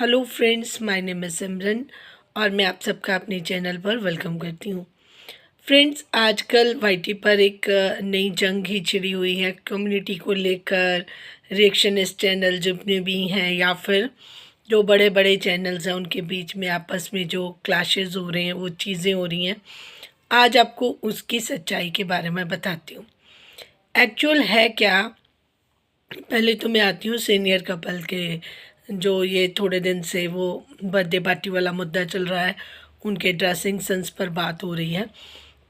Hello friends, my name is Simran और मैं आप सबका अपने चैनल पर वेलकम करती हूँ। फ्रेंड्स, आजकल वाईटी पर एक नई जंग ही छिड़ी हुई है कम्युनिटी को लेकर। रिएक्शनिस्ट चैनल जितने भी हैं या फिर जो बड़े बड़े चैनल्स हैं उनके बीच में आपस में जो क्लैशेस हो रहे हैं, वो चीज़ें हो रही हैं। आज आपको उसकी सच्चाई के बारे में बताती हूँ। एक्चुअल है क्या, पहले तो मैं आती हूँ सीनियर कपल के, जो ये थोड़े दिन से वो बर्थडे पार्टी वाला मुद्दा चल रहा है, उनके ड्रेसिंग सेंस पर बात हो रही है।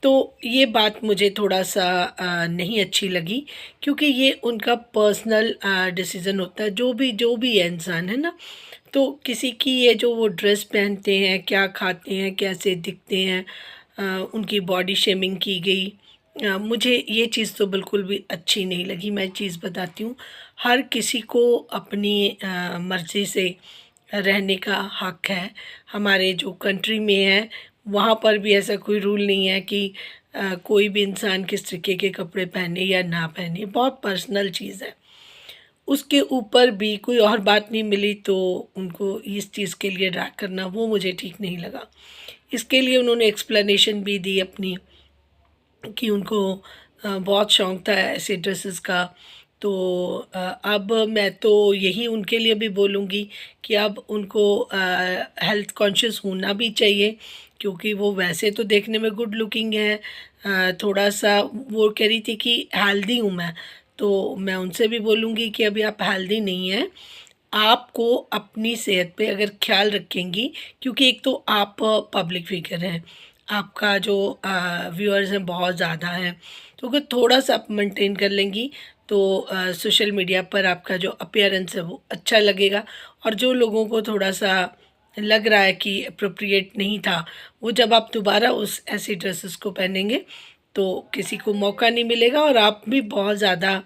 तो ये बात मुझे थोड़ा-सा नहीं अच्छी लगी, क्योंकि ये उनका पर्सनल डिसीज़न होता है। जो भी है इंसान, है ना? तो किसी की ये जो वो ड्रेस पहनते हैं, क्या खाते हैं, कैसे दिखते हैं, उनकी बॉडी शेमिंग की गई। मुझे ये चीज़ तो बिल्कुल भी अच्छी नहीं लगी। मैं चीज़ बताती हूँ, हर किसी को अपनी मर्ज़ी से रहने का हक है। हमारे जो कंट्री में है, वहाँ पर भी ऐसा कोई रूल नहीं है कि कोई भी इंसान किस तरीके के कपड़े पहने या ना पहने, बहुत पर्सनल चीज़ है। उसके ऊपर भी कोई और बात नहीं मिली तो उनको इस चीज़ के लिए ड्रैग करना, वो मुझे ठीक नहीं लगा। इसके लिए उन्होंने एक्सप्लेनेशन भी दी अपनी, कि उनको बहुत शौक था ऐसे ड्रेसेस का। तो अब मैं तो यही उनके लिए भी बोलूँगी कि अब उनको हेल्थ कॉन्शियस होना भी चाहिए, क्योंकि वो वैसे तो देखने में गुड लुकिंग है। थोड़ा-सा वो कह रही थी कि हेल्दी हूँ मैं, तो मैं उनसे भी बोलूँगी कि अभी आप हेल्दी नहीं हैं। आपको अपनी सेहत पे अगर ख़्याल रखेंगी, क्योंकि एक तो आप पब्लिक फ़िगर हैं, आपका जो व्यूअर्स हैं बहुत ज़्यादा हैं, तो अगर थोड़ा-सा आप मेंटेन कर लेंगी तो सोशल मीडिया पर आपका जो अपीयरेंस है वो अच्छा लगेगा। और जो लोगों को थोड़ा-सा लग रहा है कि एप्रोप्रिएट नहीं था, वो जब आप दोबारा उस ऐसी ड्रेसेस को पहनेंगे तो किसी को मौका नहीं मिलेगा और आप भी बहुत ज़्यादा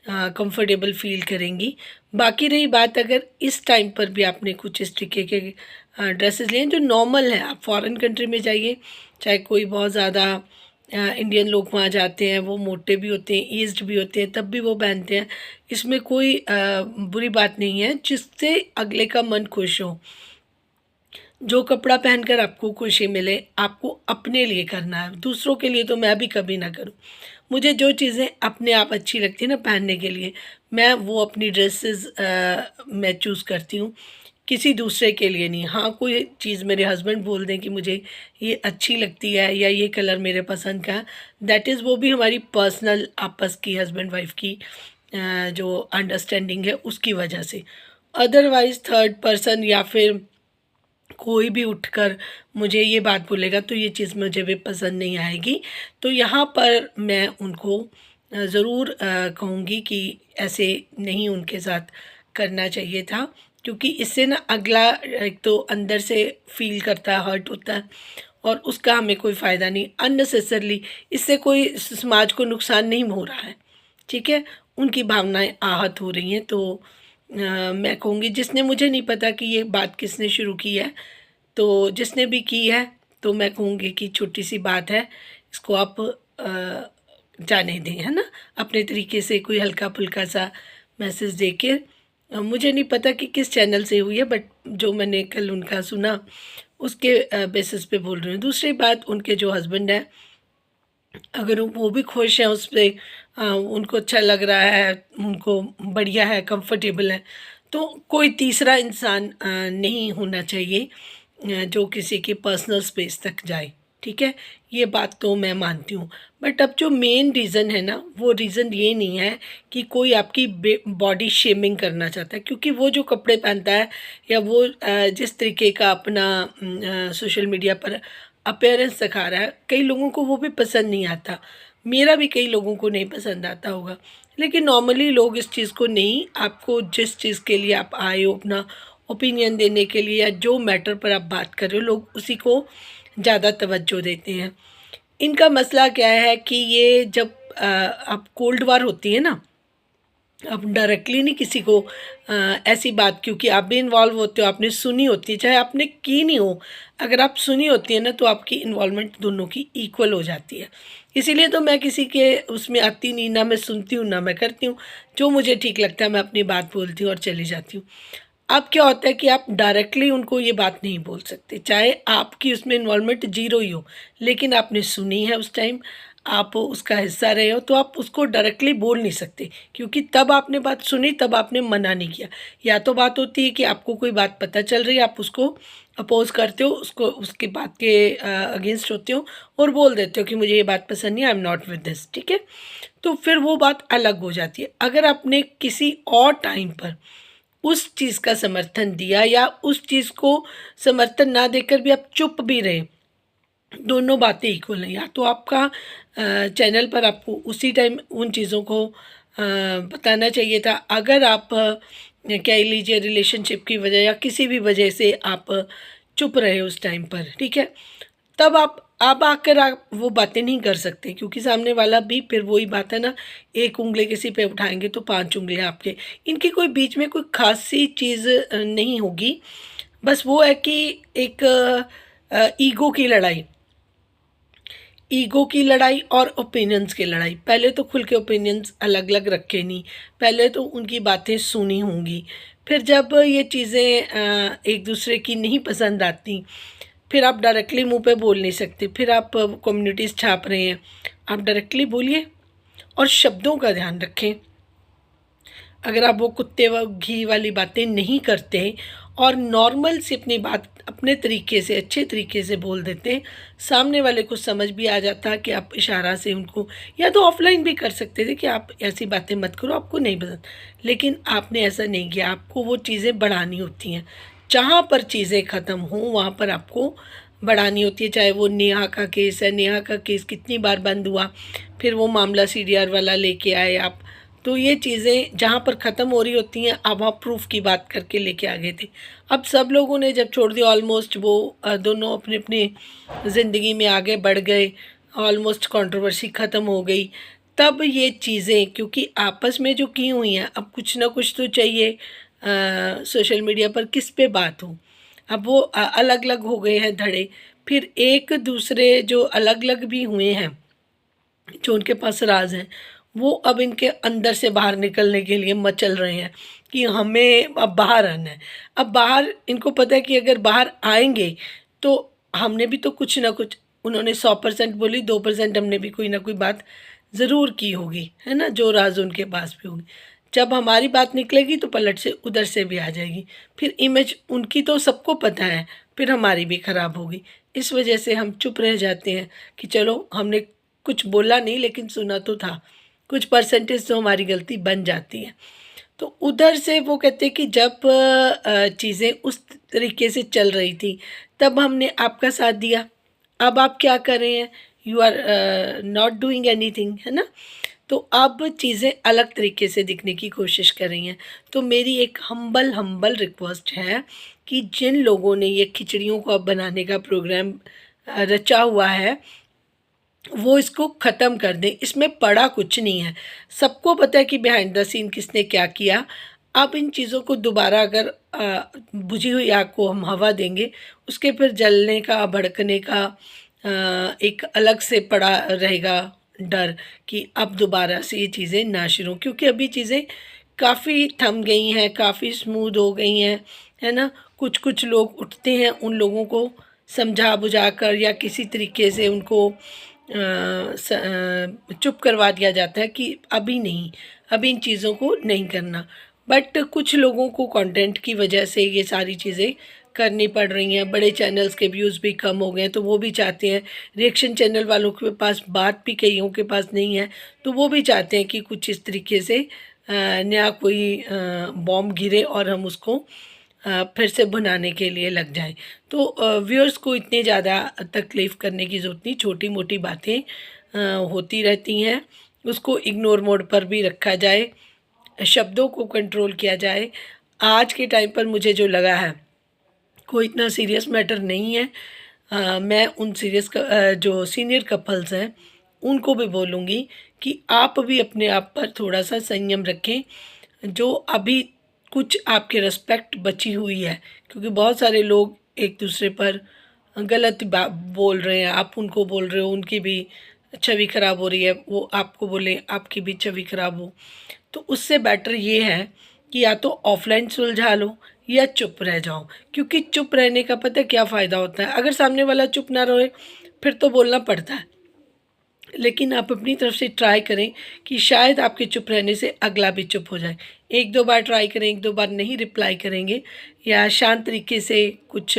कंफर्टेबल फ़ील करेंगी। बाकी रही बात, अगर इस टाइम पर भी आपने कुछ इस तरीके के ड्रेसेस लिए हैं जो नॉर्मल हैं, आप फॉरेन कंट्री में जाइए, चाहे कोई बहुत ज़्यादा इंडियन लोग वहाँ जाते हैं, वो मोटे भी होते हैं, एज्ड भी होते हैं, तब भी वो पहनते हैं। इसमें कोई बुरी बात नहीं है, जिससे अगले का मन खुश हो। जो कपड़ा पहनकर आपको खुशी मिले, आपको अपने लिए करना है, दूसरों के लिए तो मैं भी कभी ना करूँ। मुझे जो चीज़ें अपने आप अच्छी लगती हैं ना पहनने के लिए, मैं वो अपनी ड्रेसेस मैं चूज़ करती हूँ, किसी दूसरे के लिए नहीं। हाँ, कोई चीज़ मेरे हस्बैंड बोल दें कि मुझे ये अच्छी लगती है या ये कलर मेरे पसंद का है, दैट इज़ वो भी हमारी पर्सनल आपस की हस्बैंड वाइफ़ की जो अंडरस्टैंडिंग है उसकी वजह से। अदरवाइज़ थर्ड पर्सन या फिर कोई भी उठकर मुझे ये बात बोलेगा तो ये चीज़ मुझे भी पसंद नहीं आएगी। तो यहाँ पर मैं उनको ज़रूर कहूँगी कि ऐसे नहीं उनके साथ करना चाहिए था, क्योंकि इससे ना अगला एक तो अंदर से फ़ील करता है, हर्ट होता है और उसका हमें कोई फ़ायदा नहीं। अननेसेसरली इससे कोई समाज को नुकसान नहीं हो रहा है, ठीक है? उनकी भावनाएँ आहत हो रही हैं। तो मैं कहूँगी, जिसने, मुझे नहीं पता कि ये बात किसने शुरू की है, तो जिसने भी की है तो मैं कहूँगी कि छोटी-सी बात है, इसको आप जाने दें, है ना? अपने तरीके से कोई हल्का-फुल्का सा मैसेज दे के। मुझे नहीं पता कि किस चैनल से हुई है, बट जो मैंने कल उनका सुना उसके बेसिस पे बोल रही हूँ। दूसरी बात, उनके जो हस्बैंड हैं, अगर वो भी खुश हैं उस पे, उनको अच्छा लग रहा है, उनको बढ़िया है, कंफर्टेबल है, तो कोई तीसरा इंसान नहीं होना चाहिए जो किसी के पर्सनल स्पेस तक जाए, ठीक है? ये बात तो मैं मानती हूँ। बट अब जो मेन रीज़न है ना, वो रीज़न ये नहीं है कि कोई आपकी बॉडी शेमिंग करना चाहता है, क्योंकि वो जो कपड़े पहनता है या वो जिस तरीके का अपना सोशल मीडिया पर अपीयरेंस दिखा रहा है, कई लोगों को वो भी पसंद नहीं आता। मेरा भी कई लोगों को नहीं पसंद आता होगा। लेकिन नॉर्मली लोग इस चीज़ को नहीं, आपको जिस चीज़ के लिए आप आए हो अपना ओपिनियन देने के लिए या जो मैटर पर आप बात कर रहे हो, लोग उसी को ज़्यादा तवज्जो देते हैं। इनका मसला क्या है कि ये जब अब कोल्ड वॉर होती है ना, अब डायरेक्टली नहीं किसी को ऐसी बात, क्योंकि आप भी इन्वॉल्व होते हो, आपने सुनी होती है, चाहे आपने की नहीं हो, अगर आप सुनी होती है ना तो आपकी इन्वॉल्वमेंट दोनों की इक्वल हो जाती है। इसीलिए तो मैं किसी के उसमें आती नहीं, ना मैं सुनती हूँ ना मैं करती हूँ। जो मुझे ठीक लगता है मैं अपनी बात बोलती हूँ और चली जाती हूँ। अब क्या होता है कि आप डायरेक्टली उनको ये बात नहीं बोल सकते, चाहे आपकी उसमें इन्वॉल्वमेंट ज़ीरो ही हो, लेकिन आपने सुनी है उस टाइम, आप उसका हिस्सा रहे हो, तो आप उसको डायरेक्टली बोल नहीं सकते, क्योंकि तब आपने बात सुनी, तब आपने मना नहीं किया। या तो बात होती है कि आपको कोई बात पता चल रही है, आप उसको अपोज़ करते हो, उसको उसकी बात के अगेंस्ट होते हो और बोल देते हो कि मुझे ये बात पसंद नहीं, I am not with this, ठीक है? तो फिर वो बात अलग हो जाती है। अगर आपने किसी और टाइम पर उस चीज़ का समर्थन दिया या उस चीज़ को समर्थन ना देकर भी आप चुप भी रहे, दोनों बातें इक्वल हैं। या तो आपका चैनल पर आपको उसी टाइम उन चीज़ों को बताना चाहिए था। अगर आप कह लीजिए रिलेशनशिप की वजह या किसी भी वजह से आप चुप रहे उस टाइम पर, ठीक है? तब आप अब आकर आप वो बातें नहीं कर सकते, क्योंकि सामने वाला भी फिर वही बात है ना, एक ऊँगली किसी पे उठाएँगे तो 5 उँगलियाँ आपके। इनकी कोई बीच में कोई ख़ासी चीज़ नहीं होगी। बस वो है कि एक ईगो की लड़ाई और ओपिनियंस की लड़ाई। पहले तो खुल के ओपिनियंस अलग-अलग रखे नहीं, पहले तो उनकी बातें सुनी होंगी। फिर जब ये चीज़ें एक दूसरे की नहीं पसंद आती, फिर आप डायरेक्टली मुँह पे बोल नहीं सकते। फिर आप कम्युनिटीज़ छाप रहे हैं, आप डायरेक्टली बोलिए और शब्दों का ध्यान रखें। अगर आप वो कुत्ते व घी वाली बातें नहीं करते और नॉर्मल सी अपनी बात अपने तरीके से अच्छे तरीके से बोल देते, सामने वाले को समझ भी आ जाता कि आप इशारा से उनको, या तो ऑफलाइन भी कर सकते थे कि आप ऐसी बातें मत करो, आपको नहीं पसंद। लेकिन आपने ऐसा नहीं किया, आपको वो चीज़ें बढ़ानी होती हैं। जहाँ पर चीज़ें ख़त्म हों वहाँ पर आपको बढ़ानी होती है। चाहे वो नेहा का केस है, नेहा का केस कितनी बार बंद हुआ, फिर वो मामला सीडीआर वाला लेके आए आप। तो ये चीज़ें जहाँ पर ख़त्म हो रही होती हैं, अब आप प्रूफ की बात करके लेके आ गए थे। अब सब लोगों ने जब छोड़ दिया ऑलमोस्ट, वो दोनों अपने अपने ज़िंदगी में आगे बढ़ गए, ऑलमोस्ट कंट्रोवर्सी ख़त्म हो गई। तब ये चीज़ें क्योंकि आपस में जो की हुई हैं, अब कुछ ना कुछ तो चाहिए सोशल मीडिया पर किस पे बात हो। अब वो अलग अलग हो गए हैं धड़े। फिर एक दूसरे जो अलग अलग भी हुए हैं, जो उनके पास राज हैं, वो अब इनके अंदर से बाहर निकलने के लिए मचल रहे हैं कि हमें अब बाहर आना है। अब बाहर इनको पता है कि अगर बाहर आएँगे तो हमने भी तो कुछ ना कुछ, उन्होंने 100% बोली, 2% हमने भी कोई ना कोई बात ज़रूर की होगी, है ना? जो राज़ उनके पास भी होंगे। जब हमारी बात निकलेगी तो पलट से उधर से भी आ जाएगी। फिर इमेज उनकी तो सबको पता है, फिर हमारी भी खराब होगी। इस वजह से हम चुप रह जाते हैं कि चलो हमने कुछ बोला नहीं लेकिन सुना तो था। कुछ परसेंटेज तो हमारी गलती बन जाती है। तो उधर से वो कहते हैं कि जब चीज़ें उस तरीके से चल रही थी, तब हमने आपका साथ दिया। अब आप क्या कर रहे हैं? You are not doing anything, है ना? तो अब चीज़ें अलग तरीके से दिखने की कोशिश कर रही हैं। तो मेरी एक हम्बल रिक्वेस्ट है कि जिन लोगों ने ये खिचड़ियों को अब बनाने का प्रोग्राम रचा हुआ है, वो इसको ख़त्म कर दें। इसमें पड़ा कुछ नहीं है। सबको पता है कि बिहाइंड द सीन किसने क्या किया। अब इन चीज़ों को दोबारा अगर बुझी हुई आग को हम हवा देंगे, उसके फिर जलने का, भड़कने का एक अलग से पड़ा रहेगा डर कि अब दोबारा से ये चीज़ें ना शुरू हों। क्योंकि अभी चीज़ें काफ़ी थम गई हैं, काफ़ी स्मूथ हो गई हैं, है ना? कुछ-कुछ लोग उठते हैं, उन लोगों को समझा-बुझा कर या किसी तरीके से उनको चुप करवा दिया जाता है कि अभी नहीं, अभी इन चीज़ों को नहीं करना। बट कुछ लोगों को कंटेंट की वजह से ये सारी चीज़ें करनी पड़ रही हैं। बड़े चैनल्स के व्यूज़ भी कम हो गए हैं, तो वो भी चाहते हैं। रिएक्शन चैनल वालों के पास बात भी कईयों के पास नहीं है, तो वो भी चाहते हैं कि कुछ इस तरीके से नया कोई बॉम्ब गिरे और हम उसको फिर से बनाने के लिए लग जाएँ। तो व्यूअर्स को इतनी ज़्यादा तकलीफ़ करने की ज़रूरत नहीं, छोटी-मोटी बातें होती रहती हैं, उसको इग्नोर मोड पर भी रखा जाए, शब्दों को कंट्रोल किया जाए। आज के टाइम पर मुझे जो लगा है, कोई इतना सीरियस मैटर नहीं है। मैं उन जो सीनियर कपल्स हैं, उनको भी बोलूँगी कि आप भी अपने आप पर थोड़ा-सा संयम रखें। जो अभी कुछ आपकी रिस्पेक्ट बची हुई है, क्योंकि बहुत सारे लोग एक दूसरे पर गलत बोल रहे हैं, आप उनको बोल रहे हो, उनकी भी छवि खराब हो रही है, वो आपको बोले, आपकी भी छवि खराब हो। तो उससे बेटर ये है कि या तो ऑफलाइन सुलझा लो या चुप रह जाओ, क्योंकि चुप रहने का पता है क्या फ़ायदा होता है। अगर सामने वाला चुप ना रहे फिर तो बोलना पड़ता है, लेकिन आप अपनी तरफ से ट्राई करें कि शायद आपके चुप रहने से अगला भी चुप हो जाए। एक दो बार ट्राई करें, एक दो बार नहीं रिप्लाई करेंगे या शांत तरीके से कुछ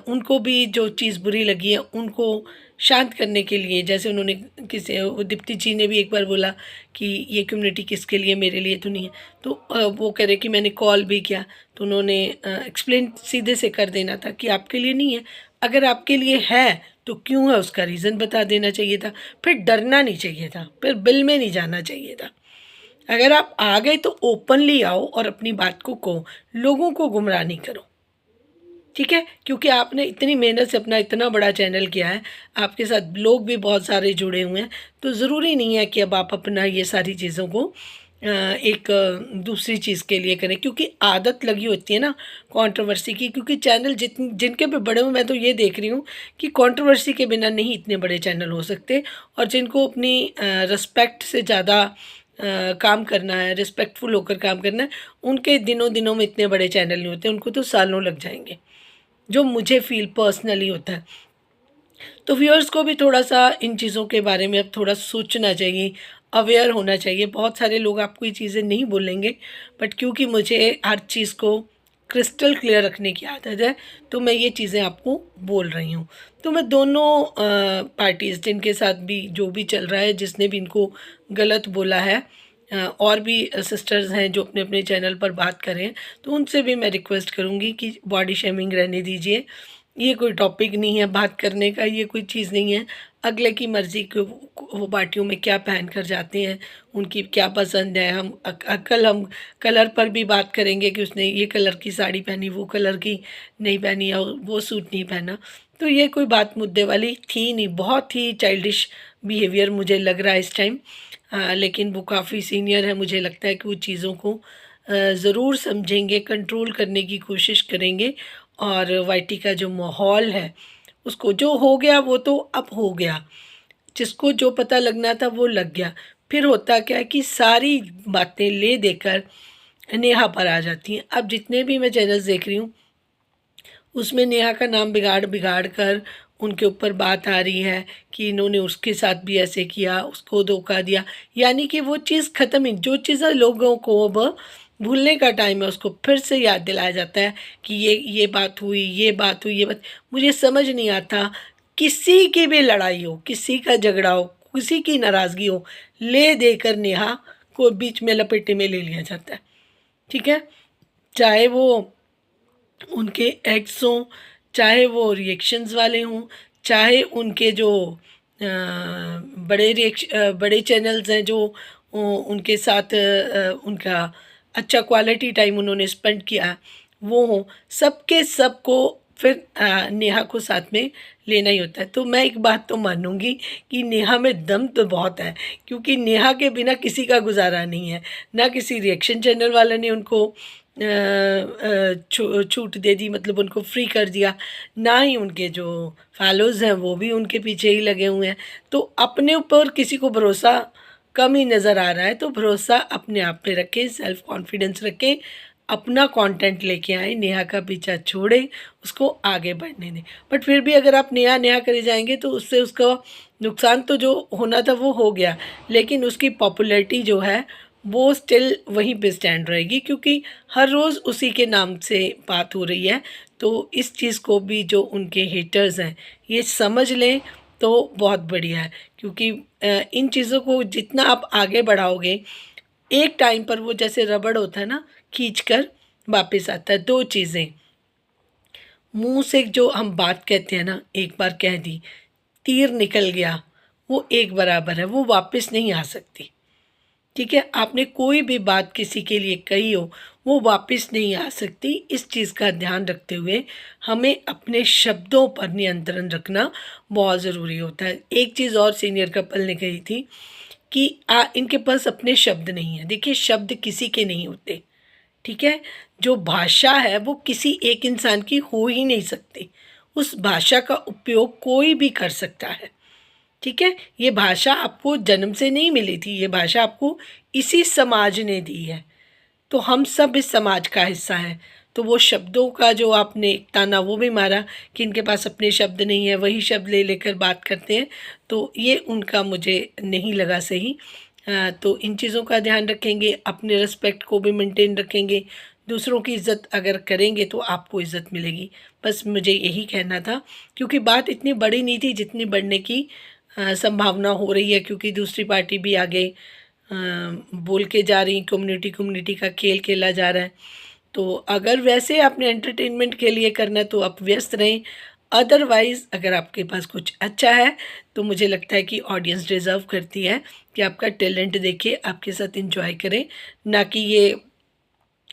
उनको भी जो चीज़ बुरी लगी है उनको शांत करने के लिए, जैसे उन्होंने किसी वो दीप्ति जी ने भी एक बार बोला कि ये कम्युनिटी किसके लिए, मेरे लिए तो नहीं है। तो वो कह रहे कि मैंने कॉल भी किया, तो उन्होंने एक्सप्लेन सीधे से कर देना था कि आपके लिए नहीं है। अगर आपके लिए है तो क्यों है उसका रीज़न बता देना चाहिए था। फिर डरना नहीं चाहिए था, फिर बिल में नहीं जाना चाहिए था। अगर आप आ गए तो ओपनली आओ और अपनी बात को कहो, लोगों को गुमराह नहीं करो, ठीक है? क्योंकि आपने इतनी मेहनत से अपना इतना बड़ा चैनल किया है, आपके साथ लोग भी बहुत सारे जुड़े हुए हैं, तो ज़रूरी नहीं है कि अब आप अपना ये सारी चीज़ों को एक दूसरी चीज़ के लिए करें, क्योंकि आदत लगी होती है ना कंट्रोवर्सी की। क्योंकि चैनल जिनके भी बड़े हुए, मैं तो ये देख रही हूँ कि कंट्रोवर्सी के बिना नहीं इतने बड़े चैनल हो सकते, और जिनको अपनी रिस्पेक्ट से ज़्यादा काम करना है, रिस्पेक्टफुल होकर काम करना है, उनके दिनों दिनों में इतने बड़े चैनल नहीं होते, उनको तो सालों लग जाएंगे, जो मुझे फ़ील पर्सनली होता है। तो व्यूअर्स को भी थोड़ा-सा इन चीज़ों के बारे में अब थोड़ा सोचना चाहिए, अवेयर होना चाहिए। बहुत सारे लोग आपको ये चीज़ें नहीं बोलेंगे, बट क्योंकि मुझे हर चीज़ को क्रिस्टल क्लियर रखने की आदत है, तो मैं ये चीज़ें आपको बोल रही हूँ। तो मैं दोनों पार्टीज़ जिनके साथ भी जो भी चल रहा है, जिसने भी इनको गलत बोला है, और भी सिस्टर्स हैं जो अपने-अपने चैनल पर बात कर रहे हैं, तो उनसे भी मैं रिक्वेस्ट करूँगी कि बॉडी शेमिंग रहने दीजिए। ये कोई टॉपिक नहीं है बात करने का, ये कोई चीज़ नहीं है। अगले की मर्ज़ी कि वो पार्टियों में क्या पहन कर जाते हैं, उनकी क्या पसंद है। हम कल हम कलर पर भी बात करेंगे कि उसने ये कलर की साड़ी पहनी, वो कलर की नहीं पहनी, या वो सूट नहीं पहना। तो ये कोई बात मुद्दे वाली थी नहीं, बहुत ही चाइल्डिश बिहेवियर मुझे लग रहा है इस टाइम। लेकिन वो काफ़ी सीनियर है, मुझे लगता है कि वो चीज़ों को ज़रूर समझेंगे, कंट्रोल करने की कोशिश करेंगे, और वाईटी का जो माहौल है उसको, जो हो गया वो तो अब हो गया, जिसको जो पता लगना था वो लग गया। फिर होता क्या है कि सारी बातें ले देकर नेहा पर आ जाती हैं। अब जितने भी मैं चैनल्स देख रही हूँ उसमें नेहा का नाम बिगाड़ बिगाड़ कर उनके ऊपर बात आ रही है कि इन्होंने उसके साथ भी ऐसे किया, उसको धोखा दिया। यानी कि वो चीज़ ख़त्म ही, जो चीज़ें लोगों को अब भूलने का टाइम है उसको फिर से याद दिलाया जाता है कि ये बात हुई, ये बात हुई, ये बात। मुझे समझ नहीं आता, किसी की भी लड़ाई हो, किसी का झगड़ा हो, किसी की नाराज़गी हो, ले देकर नेहा को बीच में लपेटे में ले लिया जाता है, ठीक है? चाहे वो उनके एक्ट्स हों, चाहे वो रिएक्शंस वाले हों, चाहे उनके जो बड़े चैनल्स हैं जो उनके साथ उनका अच्छा क्वालिटी टाइम उन्होंने स्पेंड किया, वो हों, सबके सबको फिर नेहा को साथ में लेना ही होता है। तो मैं एक बात तो मानूँगी कि नेहा में दम तो बहुत है, क्योंकि नेहा के बिना किसी का गुज़ारा नहीं है। ना किसी रिएक्शन चैनल वाले ने उनको छूट दे दी, मतलब उनको फ्री कर दिया, ना ही उनके जो फॉलोअर्स हैं वो भी उनके पीछे ही लगे हुए हैं। तो अपने ऊपर किसी को भरोसा कम ही नज़र आ रहा है, तो भरोसा अपने आप पे रखें, सेल्फ कॉन्फिडेंस रखें, अपना कंटेंट लेके आएँ, नेहा का पीछा छोड़ें, उसको आगे बढ़ने दें। बट फिर भी अगर आप नेहा नेहा करे जाएँगे तो उससे उसका नुकसान तो जो होना था वो हो गया, लेकिन उसकी पॉपुलैरिटी जो है वो स्टिल वहीं पे स्टैंड रहेगी, क्योंकि हर रोज़ उसी के नाम से बात हो रही है। तो इस चीज़ को भी जो उनके हेटर्स हैं ये समझ लें तो बहुत बढ़िया है, क्योंकि इन चीज़ों को जितना आप आगे बढ़ाओगे, एक टाइम पर वो जैसे रबड़ होता है ना, खींच कर वापस आता है। दो चीज़ें, मुंह से जो हम बात कहते हैं ना, एक बार कह दी, तीर निकल गया, वो एक बराबर है, वो वापस नहीं आ सकती, ठीक है? आपने कोई भी बात किसी के लिए कही हो, वो वापस नहीं आ सकती। इस चीज़ का ध्यान रखते हुए हमें अपने शब्दों पर नियंत्रण रखना बहुत ज़रूरी होता है। एक चीज़ और सीनियर कपल ने कही थी कि इनके पास अपने शब्द नहीं हैं। देखिए, शब्द किसी के नहीं होते, ठीक है? जो भाषा है वो किसी एक इंसान की हो ही नहीं सकती। उस भाषा का उपयोग कोई भी कर सकता है, ठीक है? ये भाषा आपको जन्म से नहीं मिली थी, ये भाषा आपको इसी समाज ने दी है। तो हम सब इस समाज का हिस्सा हैं। तो वो शब्दों का जो आपने एक ताना वो भी मारा कि इनके पास अपने शब्द नहीं है, वही शब्द ले लेकर बात करते हैं, तो ये उनका मुझे नहीं लगा सही। तो इन चीज़ों का ध्यान रखेंगे, अपने रिस्पेक्ट को भी मेंटेन रखेंगे, दूसरों की इज़्ज़त अगर करेंगे तो आपको इज़्ज़त मिलेगी। बस मुझे यही कहना था, क्योंकि बात इतनी बड़ी नहीं थी जितनी बढ़ने की संभावना हो रही है, क्योंकि दूसरी पार्टी भी आगे बोल के जा रही, कम्युनिटी कम्युनिटी का खेल खेला जा रहा है। तो अगर वैसे आपने एंटरटेनमेंट के लिए करना है तो आप व्यस्त रहें, अदरवाइज़ अगर आपके पास कुछ अच्छा है तो मुझे लगता है कि ऑडियंस डिज़र्व करती है कि आपका टैलेंट देखे, आपके साथ एंजॉय करें, ना कि ये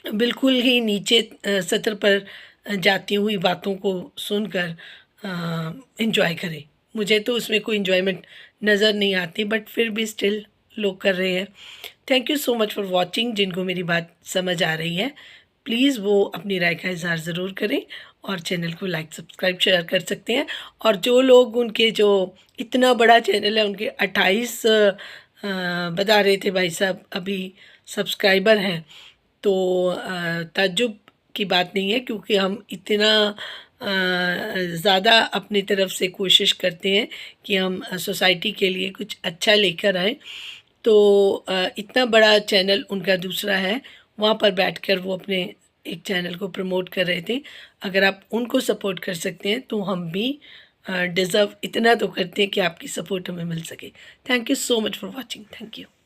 बिल्कुल ही नीचे सतर पर जाती हुई बातों को सुनकर एंजॉय करें। मुझे तो उसमें कोई एंजॉयमेंट नज़र नहीं आती, बट फिर भी स्टिल लोग कर रहे हैं। Thank you so much for watching. जिनको मेरी बात समझ आ रही है प्लीज़ वो अपनी राय का इज़हार ज़रूर करें, और चैनल को लाइक सब्सक्राइब शेयर कर सकते हैं। और जो लोग उनके जो इतना बड़ा चैनल है उनके 28 बता रहे थे भाई साहब अभी सब्सक्राइबर हैं, तो ताज्जुब की बात नहीं है, क्योंकि हम इतना ज़्यादा अपनी तरफ से कोशिश करते हैं कि हम सोसाइटी के लिए कुछ अच्छा लेकर आएँ। तो इतना बड़ा चैनल उनका दूसरा है, वहाँ पर बैठकर वो अपने एक चैनल को प्रमोट कर रहे थे। अगर आप उनको सपोर्ट कर सकते हैं तो हम भी डिज़र्व इतना तो करते हैं कि आपकी सपोर्ट हमें मिल सके। Thank you so much for watching. Thank you.